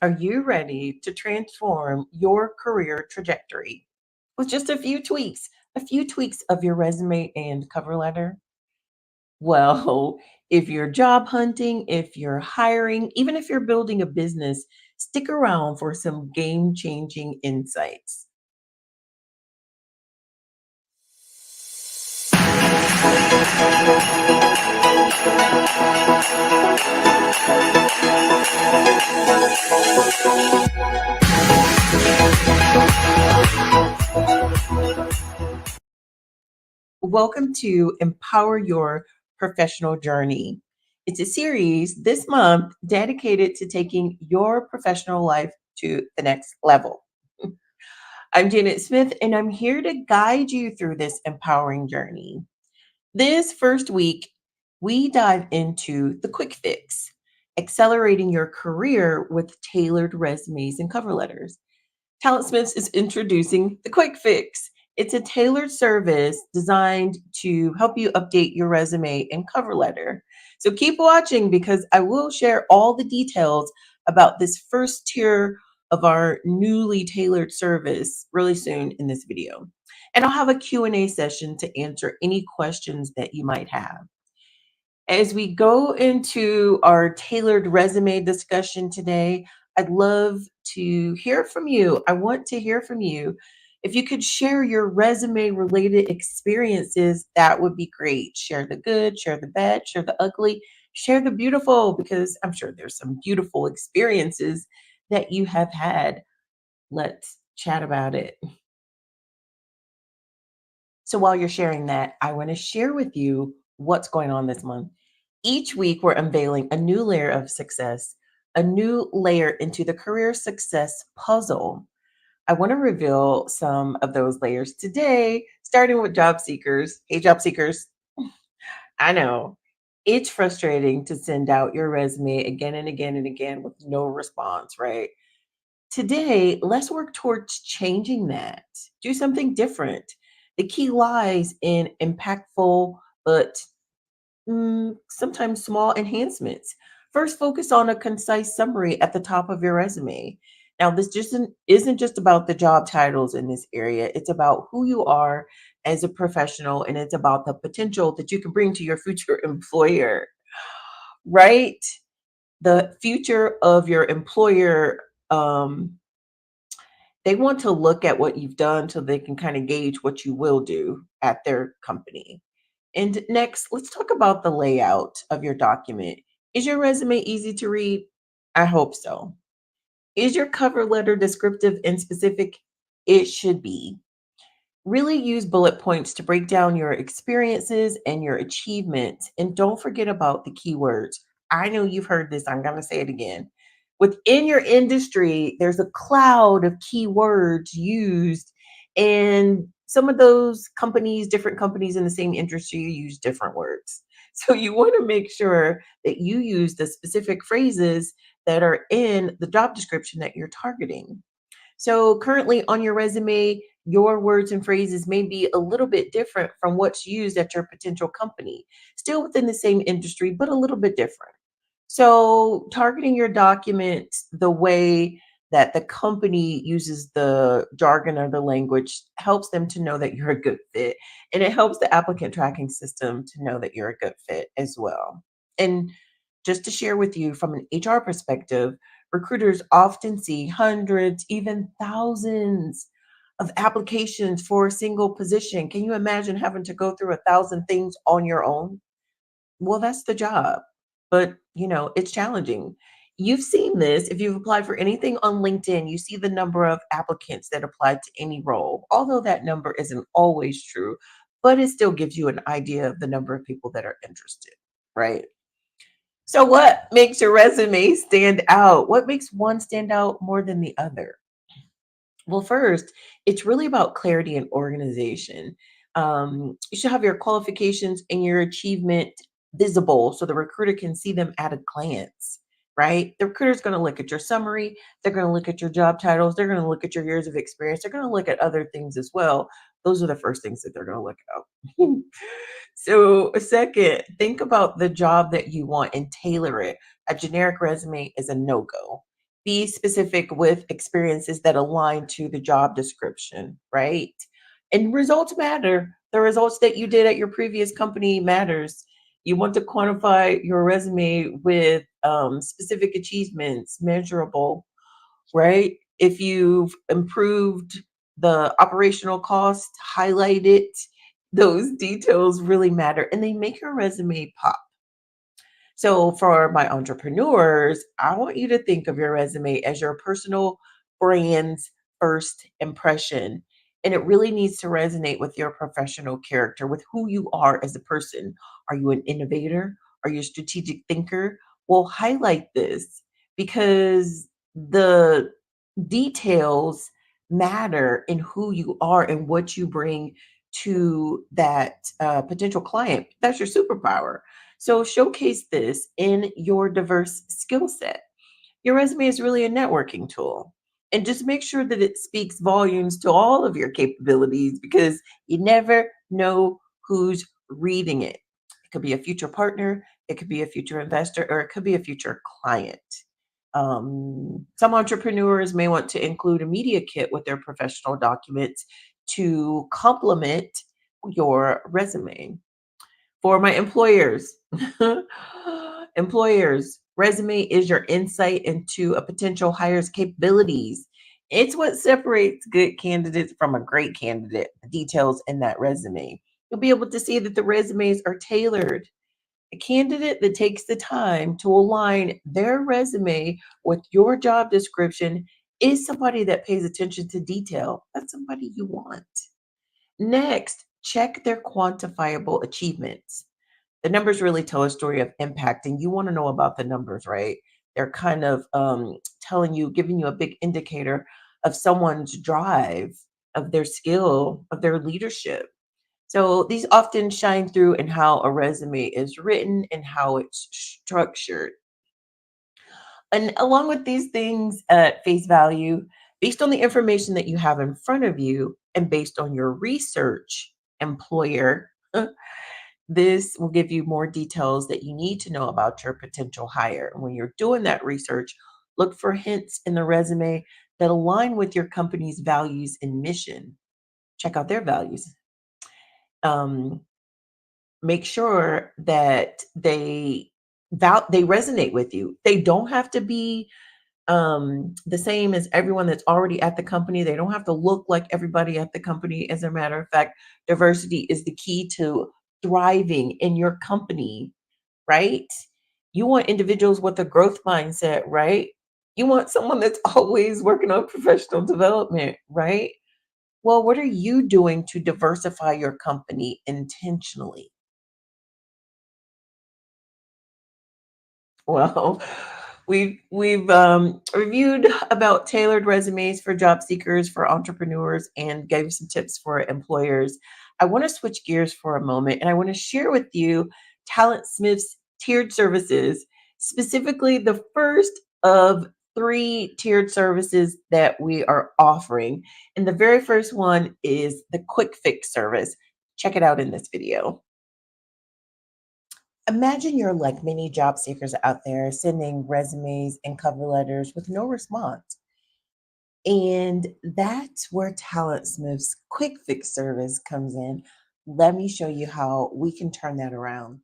Are you ready to transform your career trajectory with just a few tweaks of your resume and cover letter? Well, if you're job hunting, if you're hiring, even if you're building a business, stick around for some game changing insights. Welcome to Empower Your Professional Journey. It's a series this month dedicated to taking your professional life to the next level. I'm Janet Smith, and I'm here to guide you through this empowering journey. This first week, we dive into the quick fix, accelerating your career with tailored resumes and cover letters. Talent Smiths is introducing the Quick Fix. It's a tailored service designed to help you update your resume and cover letter. So keep watching because I will share all the details about this first tier of our newly tailored service really soon in this video. And I'll have a Q&A session to answer any questions that you might have. As we go into our tailored resume discussion today, I'd love to hear from you. I want to hear from you. If you could share your resume related experiences, that would be great. Share the good, share the bad, share the ugly, share the beautiful, because I'm sure there's some beautiful experiences that you have had. Let's chat about it. So while you're sharing that, I want to share with you what's going on this month. Each week, we're unveiling a new layer of success, a new layer into the career success puzzle. I want to reveal some of those layers today, starting with job seekers. Hey, job seekers, I know it's frustrating to send out your resume again and again and again with no response, right? Today, let's work towards changing that. Do something different. The key lies in impactful but sometimes small enhancements. First, focus on a concise summary at the top of your resume. Now, this just isn't just about the job titles in this area. It's about who you are as a professional, and it's about the potential that you can bring to your future employer, right? The future of your employer, they want to look at what you've done so they can kind of gauge what you will do at their company. And next, let's talk about the layout of your document. Is your resume easy to read? I hope so. Is your cover letter descriptive and specific? It should be. Really use bullet points to break down your experiences and your achievements. And don't forget about the keywords. I know you've heard this, I'm going to say it again. Within your industry, there's a cloud of keywords used, and some of those companies, different companies in the same industry, use different words. So you want to make sure that you use the specific phrases that are in the job description that you're targeting. So currently on your resume, your words and phrases may be a little bit different from what's used at your potential company, still within the same industry, but a little bit different. So targeting your document the way that the company uses the jargon or the language helps them to know that you're a good fit. And it helps the applicant tracking system to know that you're a good fit as well. And just to share with you from an HR perspective, recruiters often see hundreds, even thousands of applications for a single position. Can you imagine having to go through 1,000 things on your own? Well, that's the job. But, it's challenging. You've seen this. If you've applied for anything on LinkedIn, you see the number of applicants that applied to any role, although that number isn't always true, but it still gives you an idea of the number of people that are interested, right? So, what makes your resume stand out? What makes one stand out more than the other? Well, first, it's really about clarity and organization. You should have your qualifications and your achievement visible so the recruiter can see them at a glance, right? The recruiter is going to look at your summary, they're going to look at your job titles, they're going to look at your years of experience, they're going to look at other things as well. Those are the first things that they're going to look at. So, second, think about the job that you want and tailor it. A generic resume is a no go. Be specific with experiences that align to the job description, right? And results matter. The results that you did at your previous company matters. You want to quantify your resume with specific achievements, measurable, right? If you've improved the operational cost, highlight it. Those details really matter and they make your resume pop. So, for my entrepreneurs, I want you to think of your resume as your personal brand's first impression. And it really needs to resonate with your professional character, with who you are as a person. Are you an innovator? Are you a strategic thinker? Well, highlight this because the details matter in who you are and what you bring to that potential client. That's your superpower. So showcase this in your diverse skill set. Your resume is really a networking tool. And just make sure that it speaks volumes to all of your capabilities because you never know who's reading it. It could be a future partner, it could be a future investor, or it could be a future client. Some entrepreneurs may want to include a media kit with their professional documents to complement your resume. For my employers, employers, resume is your insight into a potential hire's capabilities. It's what separates good candidates from a great candidate, the details in that resume. You'll be able to see that the resumes are tailored. A candidate that takes the time to align their resume with your job description is somebody that pays attention to detail. That's somebody you want. Next, check their quantifiable achievements. The numbers really tell a story of impact, and you want to know about the numbers, right? They're kind of telling you, giving you a big indicator of someone's drive, of their skill, of their leadership. So these often shine through in how a resume is written and how it's structured. And along with these things at face value, based on the information that you have in front of you and based on your research, employer, this will give you more details that you need to know about your potential hire. And when you're doing that research, look for hints in the resume that align with your company's values and mission. Check out their values. Um, Make sure that they resonate with you. They don't have to be the same as everyone that's already at the company. They don't have to look like everybody at the company. As a matter of fact, diversity is the key to thriving in your company, right? You want individuals with a growth mindset, right? You want someone that's always working on professional development, right? Well, what are you doing to diversify your company intentionally? Well, we've reviewed about tailored resumes for job seekers, for entrepreneurs, and gave some tips for employers. I want to switch gears for a moment, and I want to share with you Talent Smith's tiered services, specifically the first of three tiered services that we are offering. And the very first one is the Quick Fix service. Check it out in this video. Imagine you're like many job seekers out there sending resumes and cover letters with no response. And that's where Talent Smith's quick fix service comes in. Let me show you how we can turn that around.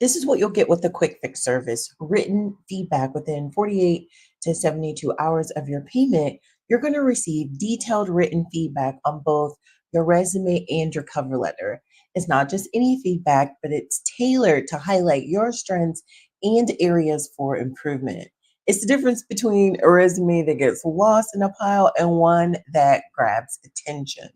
This is what you'll get with the quick fix service written feedback within 48 to 72 hours of your payment. You're going to receive detailed written feedback on both your resume and your cover letter. It's not just any feedback, but it's tailored to highlight your strengths and areas for improvement. It's the difference between a resume that gets lost in a pile and one that grabs attention.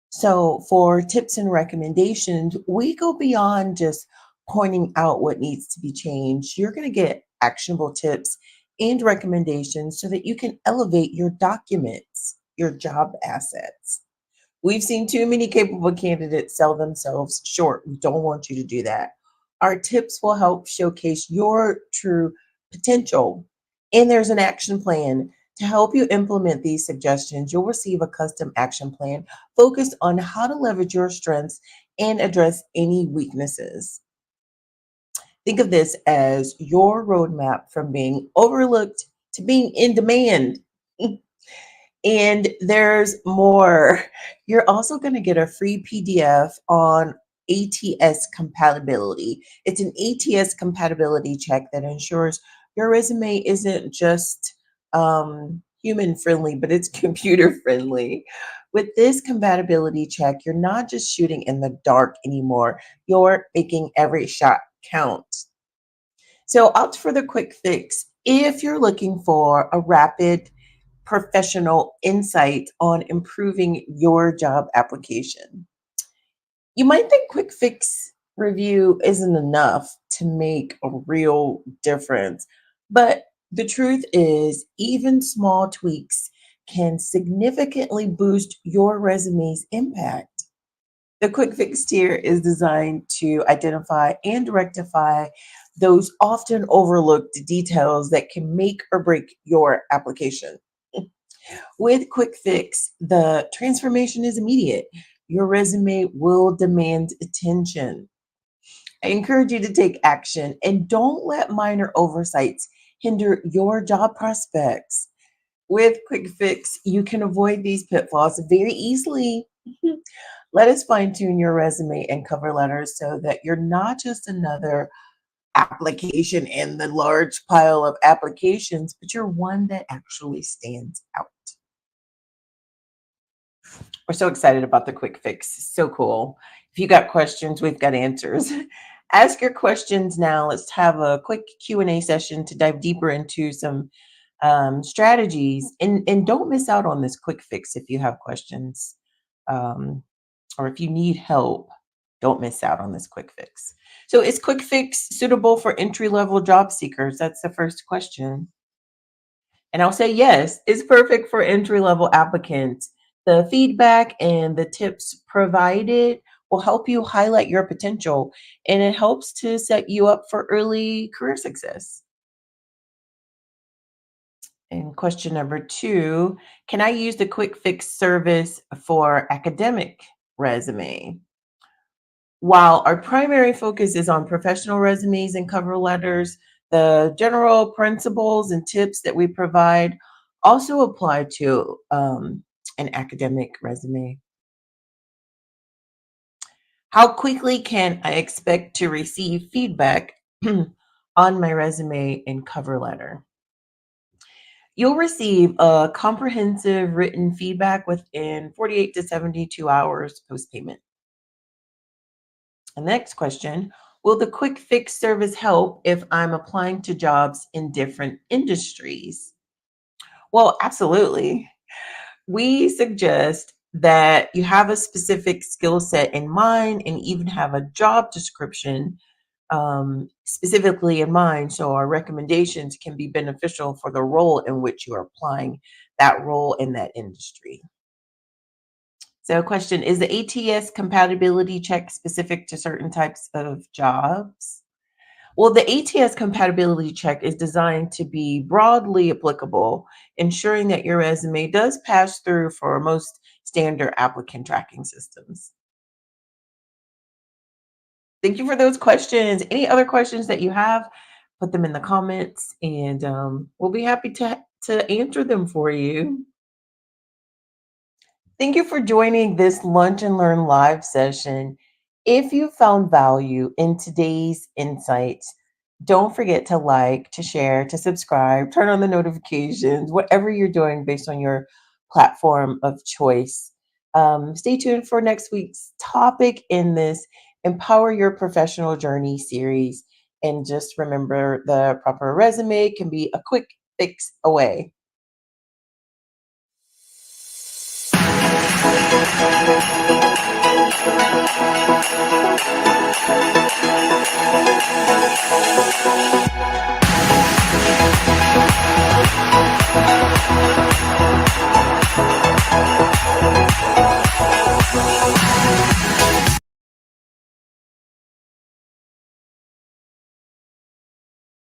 So, for tips and recommendations, we go beyond just pointing out what needs to be changed. You're going to get actionable tips and recommendations so that you can elevate your documents, your job assets. We've seen too many capable candidates sell themselves short. We don't want you to do that. Our tips will help showcase your true potential. And there's an action plan to help you implement these suggestions. You'll receive a custom action plan focused on how to leverage your strengths and address any weaknesses. Think of this as your roadmap from being overlooked to being in demand. And there's more. You're also going to get a free PDF on ATS compatibility. It's an ATS compatibility check that ensures your resume isn't just human friendly, but it's computer friendly. With this compatibility check, you're not just shooting in the dark anymore, you're making every shot count. So opt for the quick fix if you're looking for a rapid professional insight on improving your job application. You might think quick fix review isn't enough to make a real difference, but the truth is, even small tweaks can significantly boost your resume's impact. The quick fix tier is designed to identify and rectify those often overlooked details that can make or break your application. With Quick Fix, the transformation is immediate. Your resume will demand attention. I encourage you to take action and don't let minor oversights hinder your job prospects. With Quick Fix, you can avoid these pitfalls very easily. Let us fine tune your resume and cover letters so that you're not just another application in the large pile of applications, but you're one that actually stands out. We're so excited about the quick fix. It's so cool. If you got questions, we've got answers. Ask your questions now. Let's have a quick Q&A session to dive deeper into some strategies. And don't miss out on this quick fix if you have questions, um, or if you need help. Don't miss out on this quick fix. So, is quick fix suitable for entry level job seekers? That's the first question. And I'll say yes, it's perfect for entry level applicants. The feedback and the tips provided will help you highlight your potential, and it helps to set you up for early career success. And question number two, can I use the quick fix service for academic resume? While our primary focus is on professional resumes and cover letters, the general principles and tips that we provide also apply to an academic resume. How quickly can I expect to receive feedback on my resume and cover letter? You'll receive a comprehensive written feedback within 48 to 72 hours post payment. The next question, will the quick fix service help if I'm applying to jobs in different industries? Well, absolutely. We suggest that you have a specific skill set in mind and even have a job description specifically in mind. So our recommendations can be beneficial for the role in which you are applying that role in that industry. So, question, is the ATS compatibility check specific to certain types of jobs? Well, the ATS compatibility check is designed to be broadly applicable, ensuring that your resume does pass through for most standard applicant tracking systems. Thank you for those questions. Any other questions that you have, put them in the comments and we'll be happy to answer them for you. Thank you for joining this Lunch and Learn live session. If you found value in today's insights, don't forget to like, to share, to subscribe, turn on the notifications, whatever you're doing based on your platform of choice. Stay tuned for next week's topic in this Empower Your Professional Journey series. And just remember the proper resume can be a quick fix away.